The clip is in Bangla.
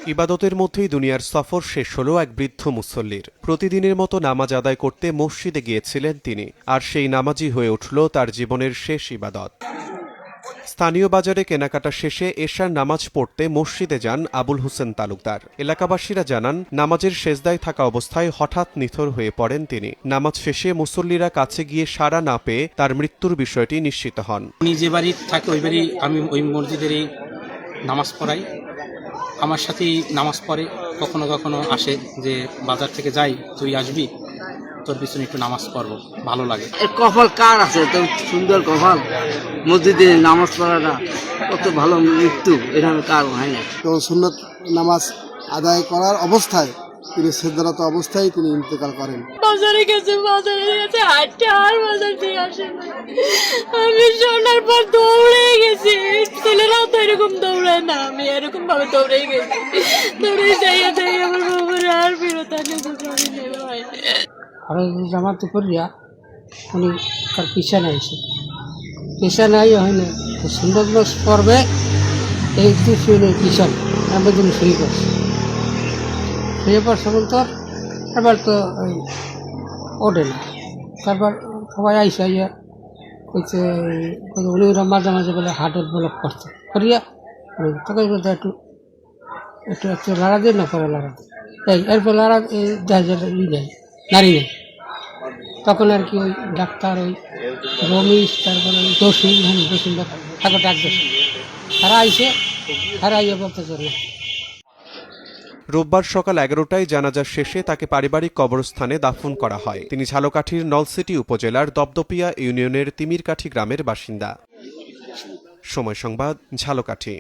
ইবাদতের মধ্যেই দুনিয়ার সফর শেষ হলো এক বৃদ্ধ মুসল্লির। প্রতিদিনের মতো নামাজ আদায় করতে মসজিদে গিয়েছিলেন তিনি, আর সেই নামাজই হয়ে উঠল তার জীবনের শেষ ইবাদত। স্থানীয় বাজারে কেনাকাটা শেষে এশার নামাজ পড়তে মসজিদে যান আবুল হোসেন তালুকদার। এলাকাবাসীরা জানান, নামাজের সেজদায় থাকা অবস্থায় হঠাৎ নিথর হয়ে পড়েন তিনি। নামাজ শেষে মুসল্লিরা কাছে গিয়ে সাড়া না পেয়ে তার মৃত্যুর বিষয়টি নিশ্চিত হন। উনি যে বাড়ি থাকে ওই বাড়ি আমি ওই মসজিদেরই নামাজ পড়াই, আমার সাথেই নামাজ পড়ে। কখনো কখনো আসে যে বাজার থেকে যাই, তুই আসবি, তোর পিছনে একটু নামাজ পড়বো, ভালো লাগে। কপাল কার আছে তো সুন্দর কপাল, মসজিদে নামাজ পড়াটা কত ভালো মৃত্যু, এটা কার হয় না। তো সুন্নত নামাজ আদায় করার অবস্থায় তিনি সেজদারত অবস্থায় তিনি ইন্তেকাল করেন। বাজারে গেছে হাঁটতে, আর বাজার দিয়ে আসে না। আমি শোনার পর দৌড়ে গেছি, ছেলেরাও তো এরকম দৌড়ায় না, আমি এরকম ভাবে দৌড়ে গেছি। দৌড়ে যাইয়া যাই আমার বাবার আর ফেরত আনে ভাই। আর জামাতে করিয়া উনি তার পিছনে আইসে, পিছনে আই হয় না সুন্দর পড়বে এই শুনে পিছনে আমরা তুমি শুয়ে পড়ছি, শুয়ে পড়ছে তো এবার তো ওঠে না। তারপর সবাই আইসে আইয়া কইছে উনি ওরা মাঝে মাঝে বলে হার্টের ব্লক করছে করিয়া তখন বলতে একটু একটু একটু লাড়া দিয়ে না করে লাড়া দিয়ে এই এরপর লাড়া দেখা যায় নেই, নারী নেই। তখন আর কি ওই ডাক্তার ওই রমেশ, তারপরে ওই জসিম তাকে ডাক দিয়েছে, তারা আইসে, তারা আইয়া বলতেছে না। রোববার সকাল 11টায় জানাজা শেষে তাকে পারিবারিক কবরস্থানে দাফন করা হয়। তিনি ঝালকাঠির নলসিটি উপজেলার দপদপিয়া ইউনিয়নের তিমিরকাঠি গ্রামের বাসিন্দা। সময় সংবাদ, ঝালকাঠি।